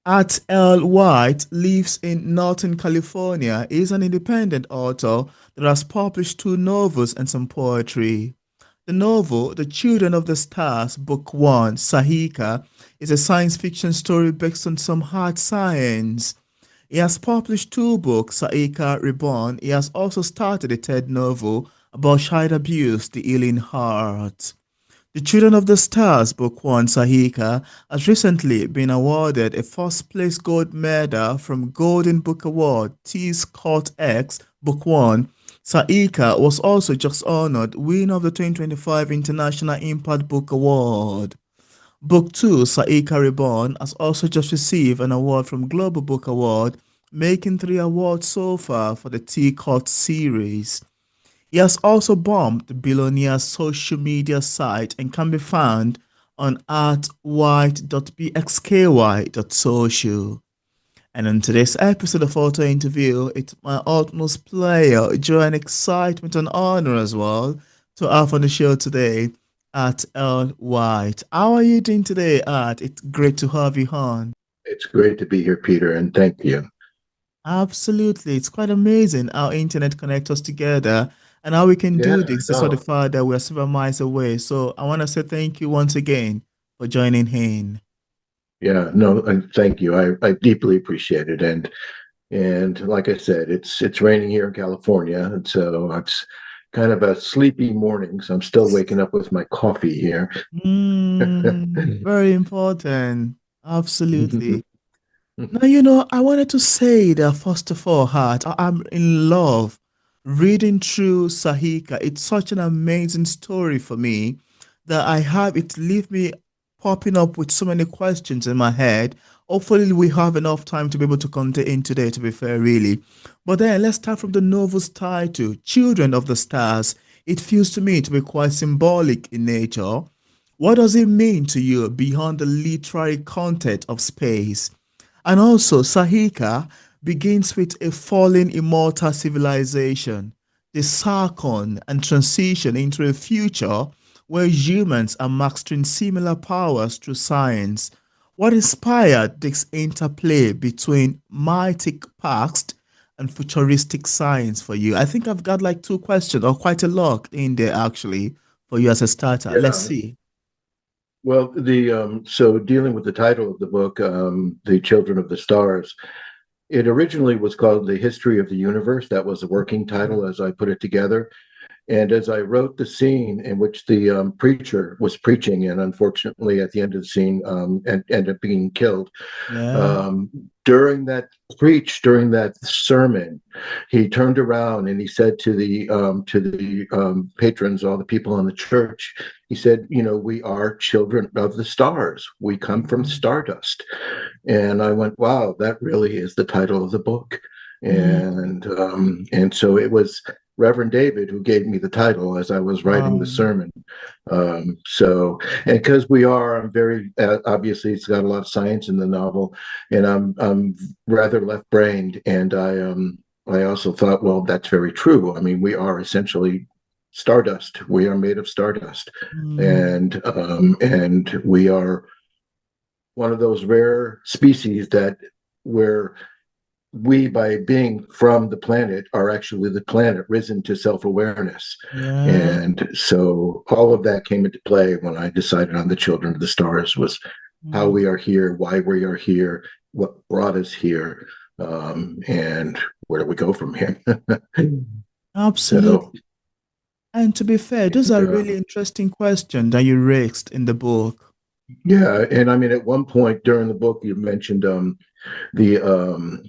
Whyte lives in Northern California. He is an independent author that has published two novels and some poetry. The novel, The Children of the Stars, Book 1, Sahika, is a science fiction story based on some hard science. He has published two books, Saiqa Reborn. He has also started a third novel about child abuse, The Healing Heart. The Children of the Stars Book 1 Sahika has recently been awarded a first place gold medal from Golden Book Award T Scott X Book 1. Sahika was also just honored winner of the 2025 International Impact Book Award. Book 2 Saiqa Reborn has also just received an award from Global Book Award, making three awards so far for the T Cot series. He has also bombed the billionaire's social media site and can be found on artelwhyte.bsky.social. And in today's episode of Auto Interview, it's my utmost pleasure, joy, and excitement and honor as well to have on the show today at L White. How are you doing today, Art? It's great to have you on. It's great to be here, Peter, and thank you. Absolutely. It's quite amazing how internet connects us together and how we can Yeah, do this despite the no, fact that we're several miles away. So I want to say thank you once again for joining in. yeah, no, and thank you. I deeply appreciate it, and like I said, it's raining here in California, and so it's kind of a sleepy morning. So I'm still waking up with my coffee here. Very important. Absolutely. Now, I wanted to say that first of all, Hart, I'm in love reading through Sahika. It's such an amazing story for me that I have it leave me popping up with so many questions in my head. Hopefully, we have enough time to be able to contain today, to be fair, really. But then let's start from the novel's title, Children of the Stars. It feels to me to be quite symbolic in nature. What does it mean to you beyond the literary content of space? And also, Sahika begins with a fallen immortal civilization, the Sarkon, and transition into a future where humans are mastering similar powers through science. What inspired this interplay between mythic past and futuristic science for you? I think I've got like two questions, or quite a lot in there actually, for you as a starter. Let's Yeah. see. Well, the so dealing with the title of the book, "The Children of the Stars," it originally was called "The History of the Universe." That was the working title as I put it together. And as I wrote the scene in which the preacher was preaching, and unfortunately at the end of the scene ended up being killed, Yeah. um, during that sermon, he turned around and he said to the patrons, all the people in the church, he said, "You know, we are children of the stars. We come from Mm, stardust." And I went, "Wow, that really is the title of the book." mm, And so it was Reverend David who gave me the title as I was writing the wow. sermon. So, and because I'm very obviously it's got a lot of science in the novel, and I'm rather left-brained, and I also thought, well, that's very true. I mean, we are essentially stardust. We are made of stardust, Mm, and we are one of those rare species that where we, by being from the planet, are actually the planet risen to self-awareness. yeah. And so all of that came into play when I decided on the Children of the Stars, was how Mm, we are here, why we are here, what brought us here, and where do we go from here. So, absolutely. And to be fair, those and, are really interesting questions that you raised in the book. yeah, and I mean, at one point during the book, you mentioned the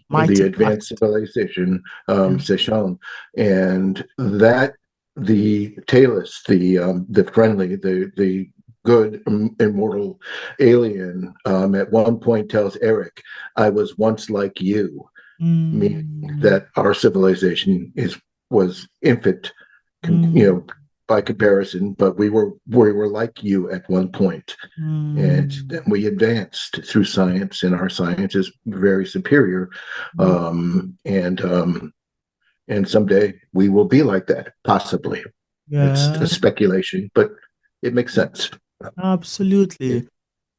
Mighty advanced past. civilization, Yeah. Sejong, and that the Talus, the friendly, the good immortal alien, at one point tells Eric, "I was once like you," meaning Mm, that our civilization is was infant, you mm, know, by comparison, but we were like you at one point, and mm, then we advanced through science, and our science is very superior, mm. um, and um, and someday we will be like that, possibly. It's a Yeah, speculation, but it makes sense. Yeah. absolutely.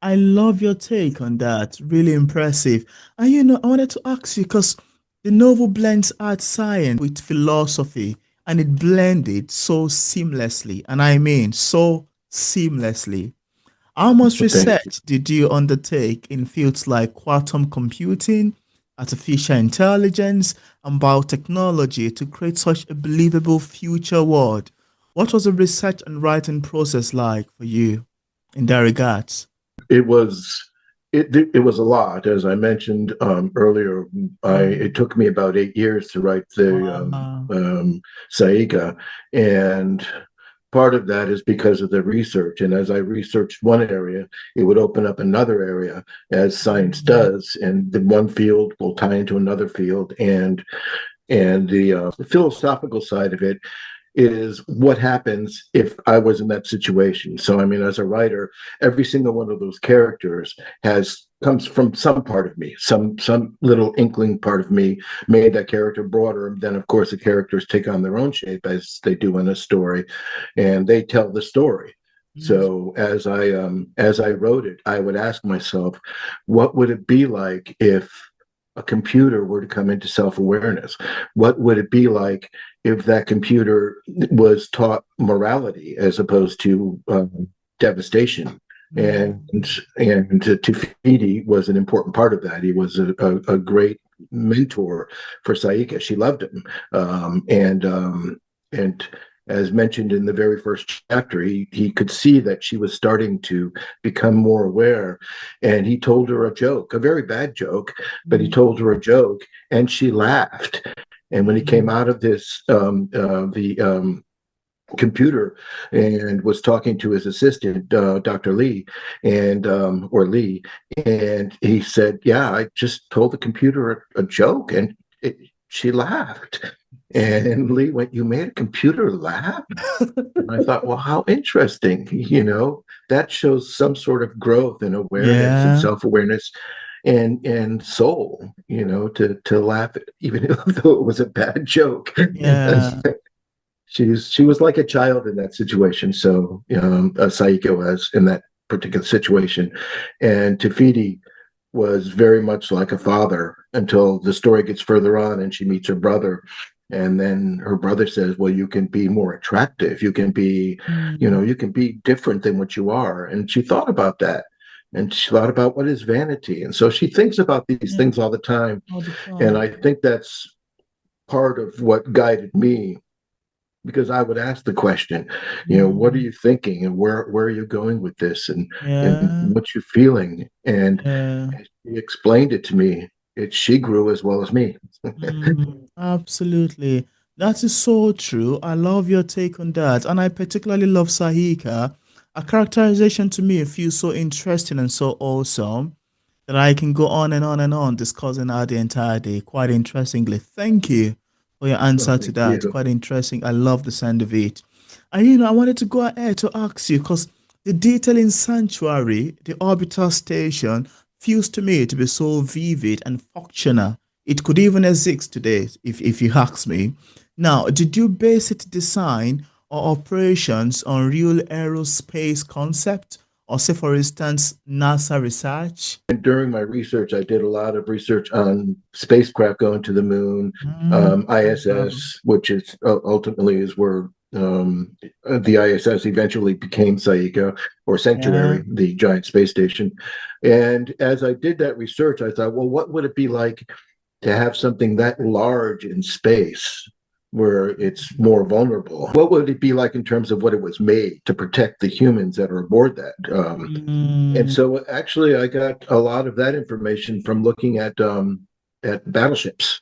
I love your take on that. Really impressive. And I wanted to ask you because the novel blends art science with philosophy and it blended so seamlessly. And I mean so seamlessly. How much Well, thank you. research did you undertake in fields like quantum computing, artificial intelligence, and biotechnology to create such a believable future world? What was the research and writing process like for you in that regards? It was it was a lot, as I mentioned earlier. It Mm. took me about 8 years to write the Wow. Saiqa, and part of that is because of the research. And as I researched one area, it would open up another area, as science Mm. does, and the one field will tie into another field, and the philosophical side of it is what happens if I was in that situation. So, I mean, as a writer, every single one of those characters has comes from some part of me, some little inkling part of me made that character broader. And then, of course, the characters take on their own shape as they do in a story, and they tell the story. Mm. So as I wrote it, I would ask myself, what would it be like if a computer were to come into self-awareness? What would it be like if that computer was taught morality as opposed to devastation? And Mm. Tafiti was an important part of that. He was a great mentor for Saiqa. She loved him, and as mentioned in the very first chapter, he could see that she was starting to become more aware, and he told her a joke, a very bad joke, but he Mm. told her a joke, and she laughed. And when he came Mm. out of this, the computer, and was talking to his assistant, Dr. Lee, and or Lee, and he said, "Yeah, I just told the computer a joke, and she laughed." And Lee went, "You made a computer laugh?" And I thought, well, how interesting. That shows some sort of growth and awareness and Yeah. self-awareness and soul, to laugh at, even though it was a bad joke. Yeah. She was like a child in that situation. So Saika was in that particular situation, and Tafiti was very much like a father until the story gets further on and she meets her brother. And then her brother says, well, you can be more attractive. You can be, Mm. you can be different than what you are. And she thought about that. And she thought about what is vanity. And so she thinks about these Yeah. things all the time. All the And time. I think that's part of what guided me, because I would ask the question, what are Mm. you thinking, and where are you going with this, and Yeah. what you feeling? And Yeah. as she explained it to me, she grew as well as me. Mm, absolutely. That is so true. I love your take on that. And I particularly love Sahika. A characterization to me feels so interesting and so awesome that I can go on and on and on discussing her the entire day. Quite interestingly. Thank you for your Well, answer to thank that. you. Quite interesting. I love the sound of it. And I wanted to go ahead to ask you because the detail in Sanctuary, the orbital station, feels to me to be so vivid and functional. It could even exist today, if you ask me. Now, did you base its design or operations on real aerospace concept, or say, for instance, NASA research? And during my research, I did a lot of research on spacecraft going to the moon, Mm, ISS, which is ultimately is where the ISS eventually became Saika, or yeah. Sanctuary, the giant space station. And as I did that research, I thought, well, what would it be like to have something that large in space where it's more vulnerable? What would it be like in terms of what it was made to protect the humans that are aboard that? And Mm, so actually, I got a lot of that information from looking at battleships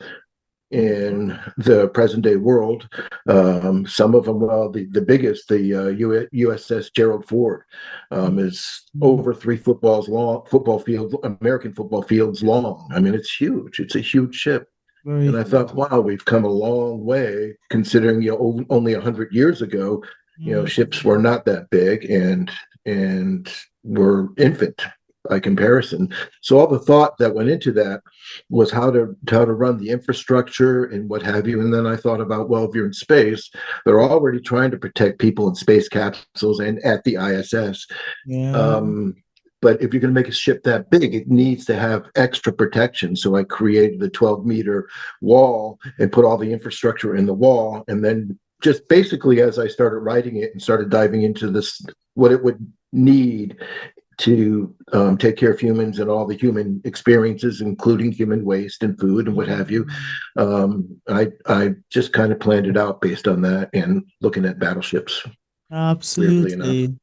in the present day world. Some of them, well, the biggest, the USS Gerald Ford, is mm, over 3 footballs long, football field, American football fields long. I mean, it's huge. It's a huge ship. very And I thought, huge. wow, we've come a long way considering, only 100 years ago, ships Mm, were not that big, and were infant by comparison. So all the thought that went into that was how to run the infrastructure and what have you. And then I thought about, well, if you're in space, they're already trying to protect people in space capsules and at the ISS. yeah. Um, but if you're going to make a ship that big, it needs to have extra protection. So I created the 12-meter wall and put all the infrastructure in the wall. And then just basically, as I started writing it and started diving into this, what it would need to take care of humans and all the human experiences, including human waste and food and what have you. Mm, I just kind of planned it out based on that and looking at battleships, weirdly enough. absolutely.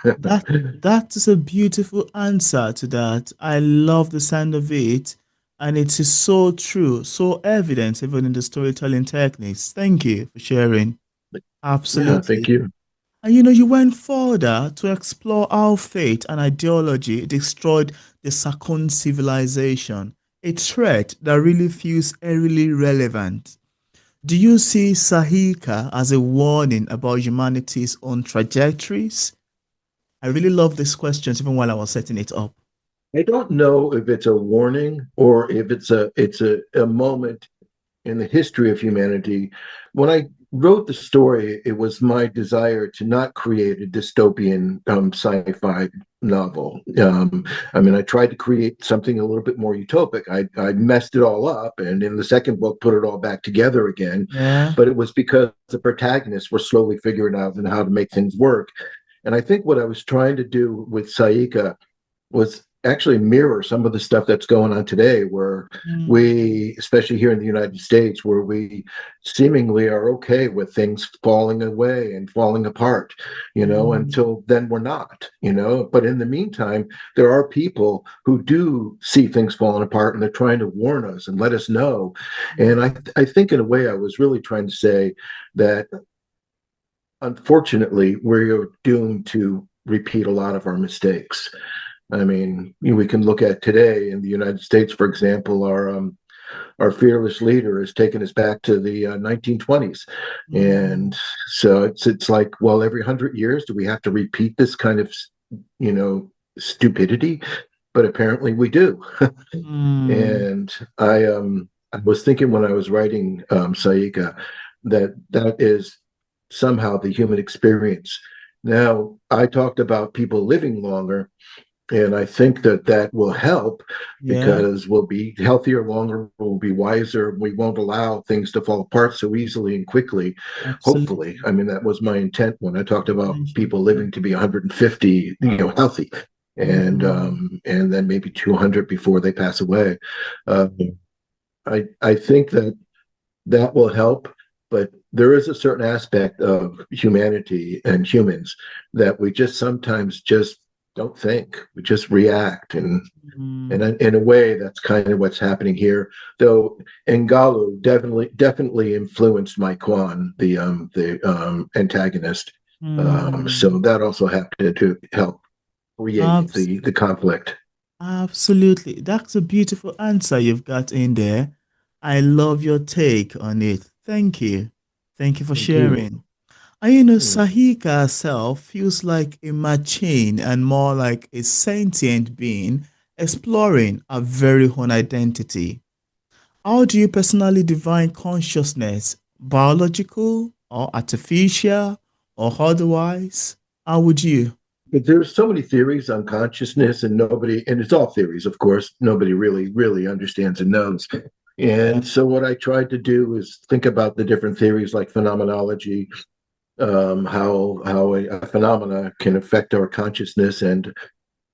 That is a beautiful answer to that. I love the sound of it, and it is so true, so evident even in the storytelling techniques. Thank you for sharing. Yeah, thank Absolutely. you. And you went further to explore how faith and ideology destroyed the Sakun civilization, a threat that really feels eerily relevant. Do you see Sahika as a warning about humanity's own trajectories? I really love these questions even while I was setting it up. I don't know if it's a warning or if it's a moment in the history of humanity. When I wrote the story, it was my desire to not create a dystopian sci-fi novel. I mean, I tried to create something a little bit more utopic. I messed it all up, and in the second book, put it all back together again. Yeah. But it was because the protagonists were slowly figuring out and how to make things work. And I think what I was trying to do with Saika was actually mirror some of the stuff that's going on today, where Mm, we, especially here in the United States, where we seemingly are okay with things falling away and falling apart, mm, until then we're not. But in the meantime, there are people who do see things falling apart and they're trying to warn us and let us know. And I think in a way I was really trying to say that unfortunately we're doomed to repeat a lot of our mistakes. I mean, we can look at today in the United States, for example, our fearless leader has taken us back to the 1920s, mm, and so it's like, well, every 100 years, do we have to repeat this kind of you know stupidity? But apparently, we do. mm, And I was thinking when I was writing Saika that is somehow the human experience. Now, I talked about people living longer, and I think that will help yeah, because we'll be healthier longer, we'll be wiser, we won't allow things to fall apart so easily and quickly. Hopefully. absolutely. I mean, that was my intent when I talked about Intention. people Yeah. living to be 150, healthy, Mm, and then maybe 200 before they pass away. Uh, I think that will help, but there is a certain aspect of humanity and humans that we just sometimes just don't think. We just react, and mm, in a way, that's kind of what's happening here. Though Ngalu definitely influenced Mike Kwan, the antagonist. So mm. that also happened to help create Abs- the conflict. Absolutely. That's a beautiful answer you've got in there. I love your take on it. Thank you. Thank you for Thank you. sharing. Hmm. Sahika herself feels like a machine and more like a sentient being exploring a very own identity. How do you personally define consciousness? Biological or artificial or otherwise? How would you? There's so many theories on consciousness, and it's all theories, of course. Nobody really understands and knows. Yeah. And so, what I tried to do is think about the different theories like phenomenology, how a phenomena can affect our consciousness, and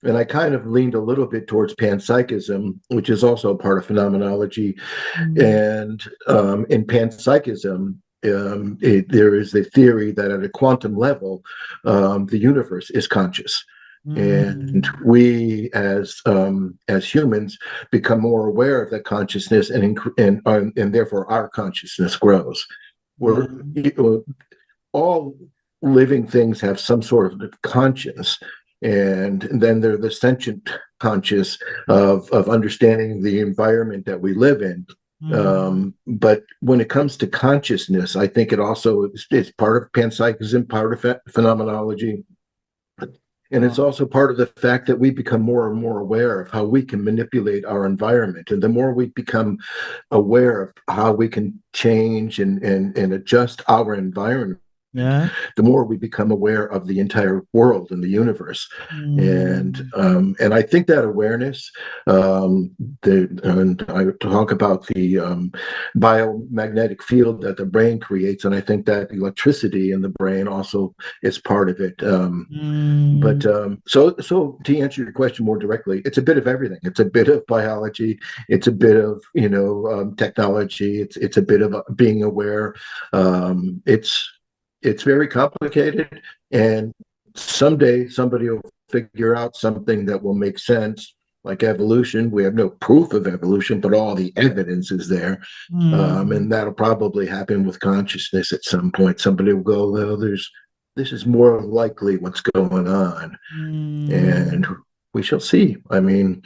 I kind of leaned a little bit towards panpsychism, which is also a part of phenomenology. Mm, And in panpsychism, there is a theory that at a quantum level, the universe is conscious, and mm, we as humans become more aware of that consciousness, and therefore our consciousness grows. yeah. We're all living things have some sort of conscience, and then they're the sentient conscious of understanding the environment that we live in. Mm, But when it comes to consciousness, I think it also is part of panpsychism, part of phenomenology, and it's wow. also part of the fact that we become more and more aware of how we can manipulate our environment. And the more we become aware of how we can change and adjust our environment, Yeah. the more we become aware of the entire world and the universe. Mm, And I think that awareness, um, and I talk about the biomagnetic field that the brain creates, and I think that electricity in the brain also is part of it. mm, But to answer your question more directly, it's a bit of everything. It's a bit of biology. It's a bit of technology. It's a bit of being aware. It's very complicated, and someday somebody will figure out something that will make sense, like evolution. We have no proof of evolution, but all the evidence is there, mm, and that'll probably happen with consciousness at some point. Somebody will go, well, there's this is more likely what's going on, and mm, we shall see. I mean,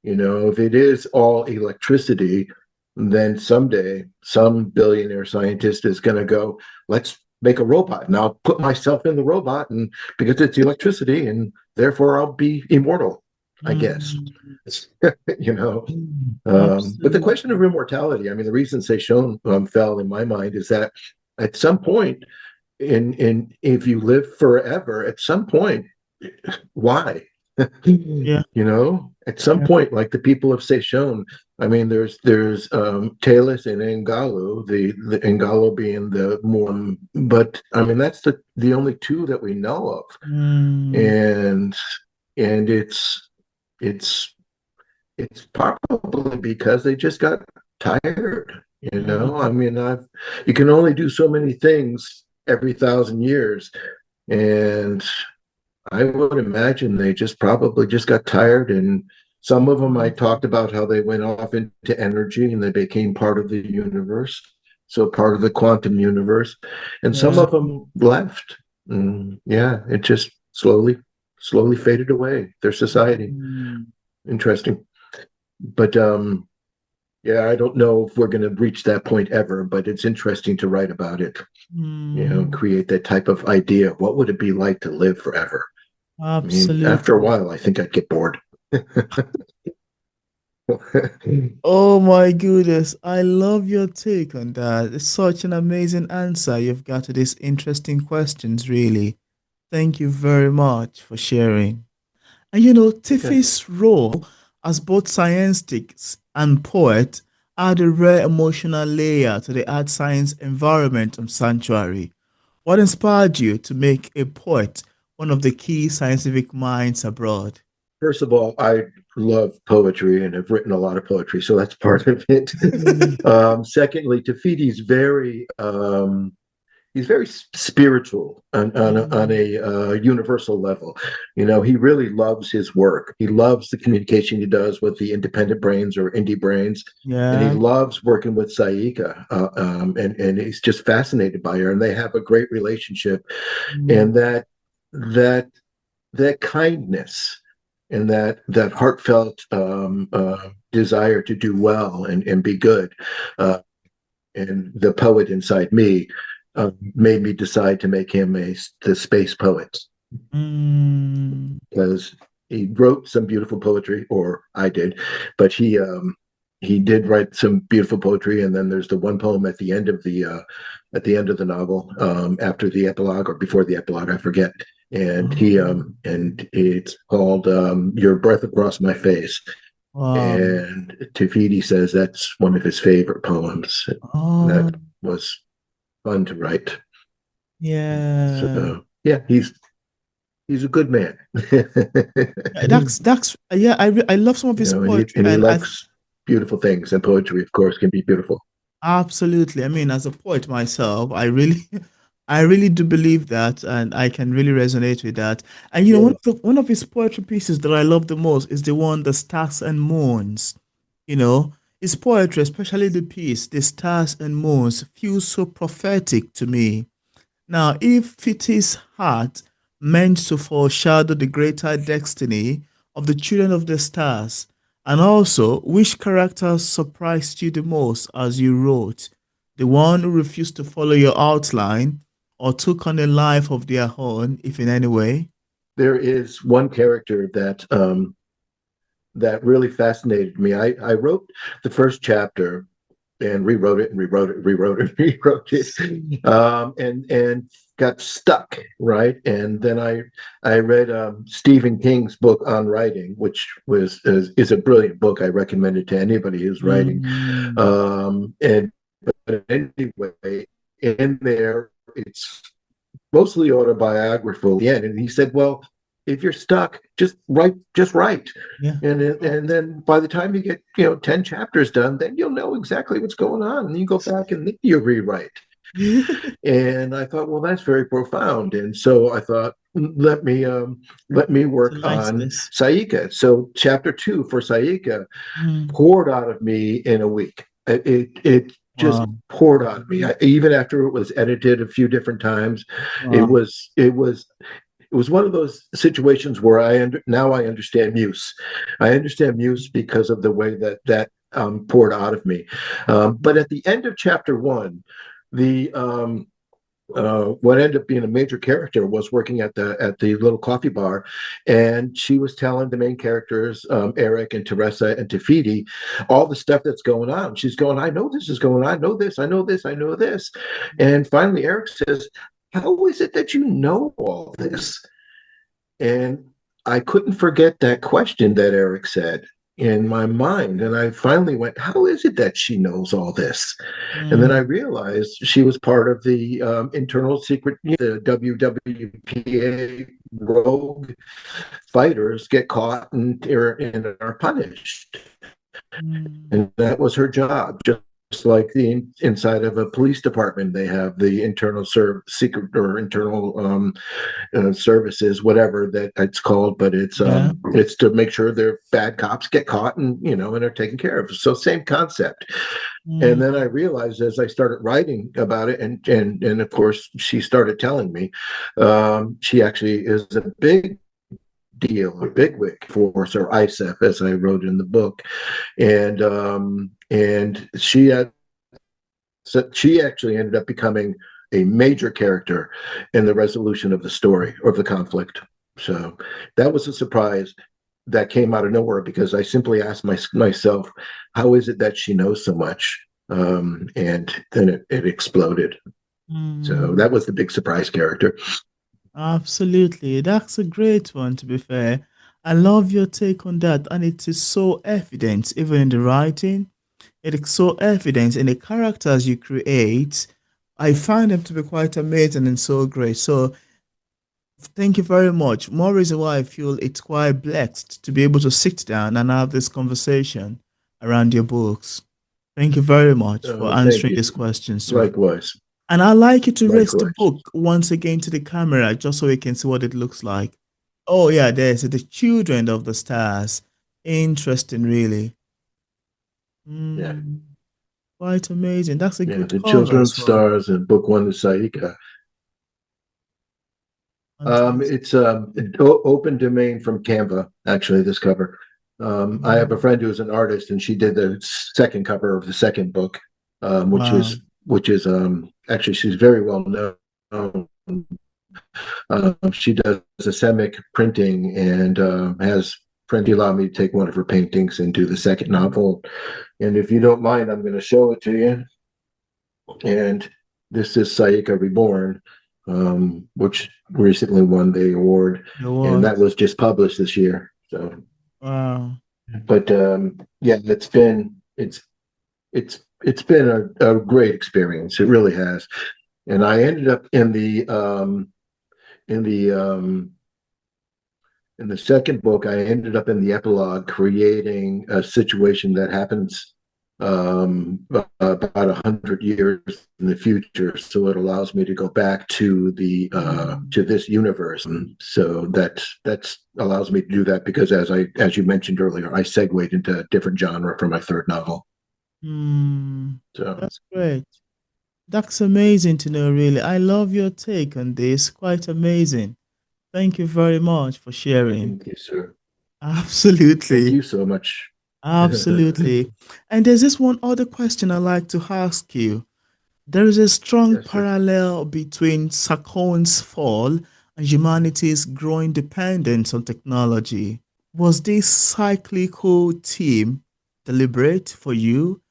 if it is all electricity, then someday some billionaire scientist is going to go, let's make a robot and I'll put myself in the robot, and because it's electricity and therefore I'll be immortal, I guess. mm. you know. But the question of Absolutely. immortality, I mean, the reason Seishon fell in my mind is that at some point, in if you live forever, at some point, why? Yeah. At some Yeah. point, like the people of Seychelles, I mean, there's Talis and Ngalo, the Ngalo being the more, but I mean that's the only two that we know of, Mm, and and it's it's probably because they just got tired. I mm, mean, you can only do so many things every 1,000 years, and I would imagine they just probably just got tired. And some of them, I talked about how they went off into energy and they became part of the universe, so part of the quantum universe. And some yeah. of them left. And yeah, it just slowly faded away. Their society. Mm, Interesting. But yeah, I don't know if we're going to reach that point ever, but it's interesting to write about it, mm, create that type of idea. What would it be like to live forever? I mean, after a absolutely. while, I think I'd get bored. Oh my goodness. I love your take on that. It's such an amazing answer you've got to these interesting questions, really. Thank you very much for sharing. And Okay. Tiffy's role as both scientist and poet add a rare emotional layer to the art science environment of Sanctuary. What inspired you to make a poet one of the key scientific minds abroad? First of all, I love poetry and have written a lot of poetry, so that's part of it. Secondly, Tafidi's he's very spiritual Mm, on a universal level. He really loves his work. He loves the communication he does with the independent brains or indie brains, and he yeah. loves working with Saiqa. And he's just fascinated by her, and they have a great relationship. Mm, And that kindness and that heartfelt desire to do well and be good, uh, and the poet inside me made me decide to make him the space poet, mm, because he wrote some beautiful poetry, or I did, but he did write some beautiful poetry. And then there's the one poem at the end of the novel, after the epilogue or before the epilogue, I forget. And he mm. and it's called "Your Breath Across My Face." Wow. And Tafiti says that's one of his favorite poems. Oh, That was fun to write. yeah. So yeah, he's a good man. Yeah, that's yeah. I love some of his And he poetry, and he and I likes beautiful things, and poetry, of course, can be beautiful. absolutely. I mean, as a poet myself, I really, I really do believe that, and I can really resonate with that. And Yeah, one of his poetry pieces that I love the most is the one, "The Stars and Moons." His poetry, especially the piece, "The Stars and Moons," feels so prophetic to me. Now, if it is heart meant to foreshadow the greater destiny of the children of the stars, and also which character surprised you the most as you wrote? The one who refused to follow your outline or took on a life of their own, if in any way? there is one character that really fascinated me. I wrote the first chapter, and rewrote it and rewrote it, rewrote it, rewrote it, and got stuck, right? And then I read Stephen King's book on writing, which is a brilliant book. I recommend it to anybody who's writing. Mm, And but anyway, in there, it's mostly autobiographical. Yeah, and he said, "Well, if you're stuck, just write." yeah. And then by the time you get 10 chapters done, then you'll know exactly what's going on, and you go back and you rewrite. And I thought, well, that's very profound. And so I thought, let me work Utilize on this. Saiqa. So chapter 2 for Saiqa Mm, poured out of me in a week. It just wow. poured out of me. Even after it was edited a few different times, it Wow. was it was it was one of those situations where now I understand Muse. I understand Muse because of the way that poured out of me. But at the end of chapter 1, the what ended up being a major character was working at the little coffee bar, and she was telling the main characters, Eric and Teresa and Tafiti, all the stuff that's going on. She's going, I know this is going on. I know this. I know this. I know this. And finally, Eric says, "How is it that you know all this?" And I couldn't forget that question that Eric said in my mind. And I finally went, how is it that she knows all this? And then I Mm, realized she was part of the internal secret, the WWPA rogue fighters get caught and are punished. mm, And that was her job. Just like the inside of a police department, they have the internal secret or internal services, whatever that it's called, but yeah. it's to make sure their bad cops get caught and are taken care of. So same concept. And then I Mm, realized as I started writing about it, and of course she started telling me, she actually is a big deal, a bigwig force or ISEF, as I wrote in the book, and she actually ended up becoming a major character in the resolution of the story or of the conflict. So that was a surprise that came out of nowhere because I simply asked myself, how is it that she knows so much? And then it exploded. So mm. that was the big surprise character. Absolutely. That's a great one, to be fair. I love your take on that. And it is so evident, even in the writing. It is so evident in the characters you create. I find them to be quite amazing and so great. So thank you very much. More reason why I feel it's quite blessed to be able to sit down and have this conversation around your books. Thank you very much for Thank answering you. these questions to me. Likewise. And I'd like you to raise the Likewise. book once again to the camera just so we can see what it looks like. Oh, yeah, there's the children of the stars. Interesting, really. Yeah. Mm, quite amazing. That's a Yeah. good The cover Children of as well. Stars and book one, the Saika. Fantastic. It's open domain from Canva, actually, this cover. I have a Mm, friend who's an artist, and she did the second cover of the second book, wow. which is actually she's very well known. She does asemic printing and has printed allowed me to take one of her paintings and do the second Mm, novel. And if you don't mind, I'm going to show it to you. And this is Saiqa Reborn, which recently won the award, the and what? that was just published this year. So, Wow. but yeah, it's been a great experience. It really has. And I ended up in the in the second book, I ended up in the epilogue creating a situation that happens about 100 years in the future. So it allows me to go back Mm, to this universe. And so that's allows me to do that because as you mentioned earlier, I segued into a different genre for my third novel. mm, So that's great. That's amazing to know, really. I love your take on this. Quite amazing. Thank you very much for sharing. thank you, sir. Thank Absolutely. you so much. Absolutely. And there's this one other question I'd like to ask you. There is a strong Yes, sir. parallel between Sarkon's fall and humanity's growing dependence on technology. Was this cyclical theme deliberate for you?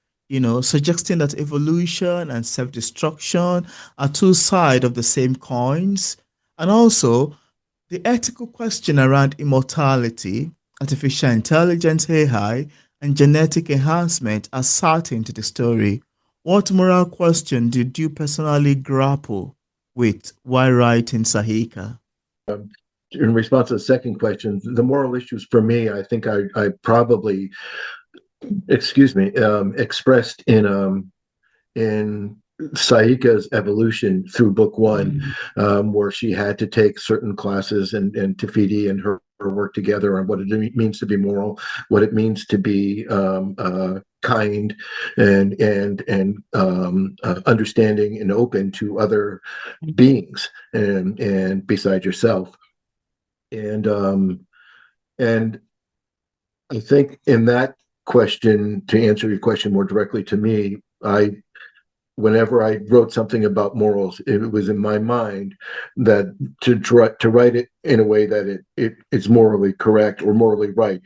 suggesting that evolution and self-destruction are two sides of the same coins. And also, the ethical question around immortality, artificial intelligence, AI, and genetic enhancement are certain to the story. What moral question did you personally grapple with while writing Sahika? In response to the second question, the moral issues for me, I think I probably, excuse me, expressed in Saiqa's evolution through book one, Mm, where she had to take certain classes, and Tafiti and her work together on what it means to be moral, what it means to be kind, and understanding and open to other beings, and beside yourself. And um, and I think in that question, to answer your question more directly to me, I whenever I wrote something about morals, it was in my mind that to write it in a way that it is morally correct or morally right,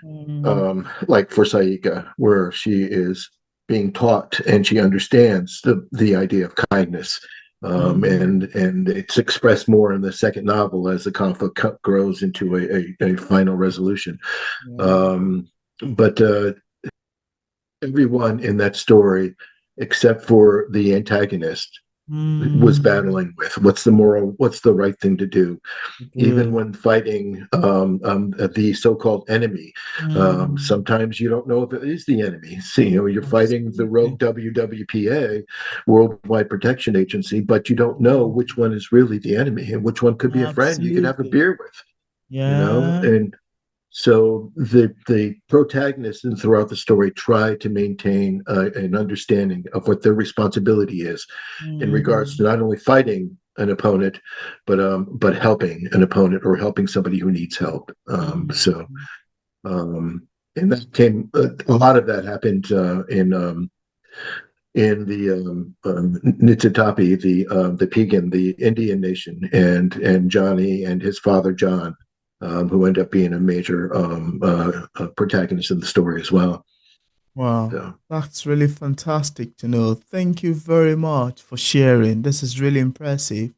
mm, like for Saiqa, where she is being taught and she understands the idea of kindness. mm, And it's expressed more in the second novel as the conflict grows into a final resolution. yeah, Um, but everyone in that story, except for the antagonist, was mm, battling with what's the right thing to do, even good. when fighting the so-called enemy. Mm, Sometimes you don't know if it is the enemy. See, you're fighting the rogue absolutely. WWPA, Worldwide Protection Agency, but you don't know Mm, which one is really the enemy and which one could be a friend you could have a absolutely. beer with. Yeah. And so the protagonists and throughout the story try to maintain an understanding of what their responsibility is in regards to Mm, not only fighting an opponent, but helping an opponent or helping somebody who needs help. mm, Um, and that came a lot of that happened in the Nitzitapi, the Piegan, the Indian nation, and Johnny and his father John, who end up being a major protagonist in the story as well. wow. So That's really fantastic to know. Thank you very much for sharing. This is really impressive.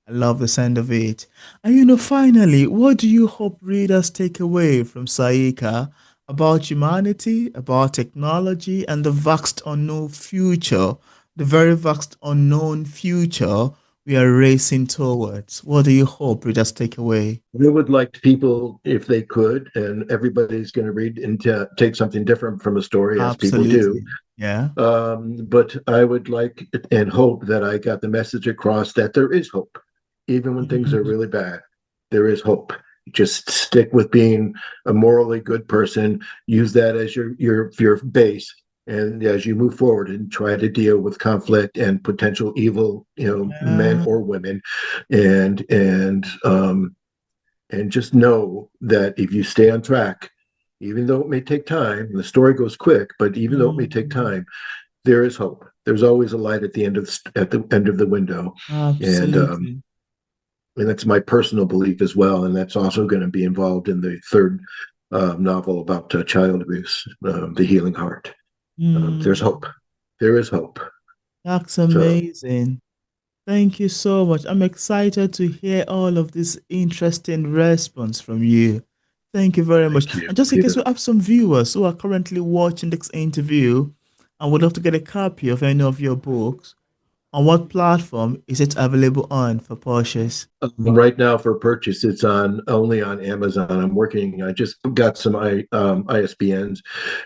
I love the sound of it. And finally, what do you hope readers take away from Saika about humanity, about technology, and the vast unknown future, the very vast unknown future we are racing towards? What do you hope readers take away? I would like people, if they could, and everybody's going to read and take something different from a story, as people do. Absolutely. Yeah. But I would like and hope that I got the message across that there is hope, even when things are Mm, really bad. There is hope. Just stick with being a morally good person. Use that as your base, and as you move forward and try to deal with conflict and potential evil, men yeah. or women, and and just know that if you stay on track, even though it may take time, the story goes quick, but even though it may take Mm, time, there is hope. There's always a light at the end of the window, and um, absolutely. and that's my personal belief as well. And that's also going to be involved in the third novel about child abuse, The Healing Heart. There's Mm, hope. There is hope. that's So amazing. Thank you so much. I'm excited to hear all of this interesting response from you. Thank you very much. thank you, And just in case Peter. we have some viewers who are currently watching this interview and would love to get a copy of any of your books, on what platform is it available on for purchase? Right now for purchase, it's on only on Amazon. I'm working. I just got some ISBNs,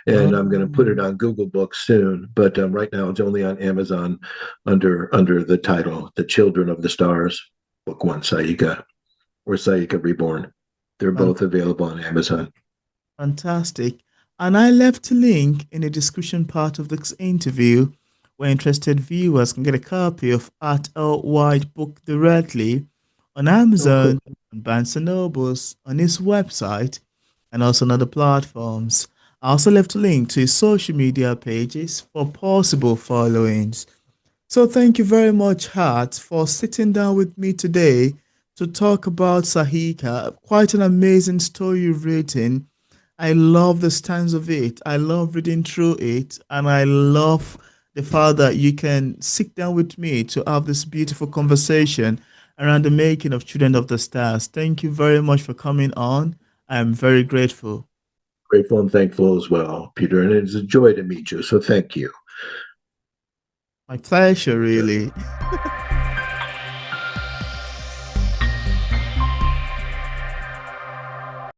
and I'm going to put it Um, on Google Books soon. But right now, it's only on Amazon under the title "The Children of the Stars," Book One, Saiqa or Saiqa Reborn. They're both available on Amazon. Fantastic. And I left a link in the description part of this interview where interested viewers can get a copy of Art L. White book directly on Oh, Amazon, cool. on Barnes& and Nobles, on his website, and also on other platforms. I also left a link to his social media pages for possible followings. So thank you very much, Hart, for sitting down with me today to talk about Sahika. Quite an amazing story you've written, I love the stance of it. I love reading through it, and I love the fact that you can sit down with me to have this beautiful conversation around the making of Children of the Stars. Thank you very much for coming on. I'm very grateful. Grateful and thankful as well, Peter. And it's a joy to meet you. So thank you. My pleasure, really.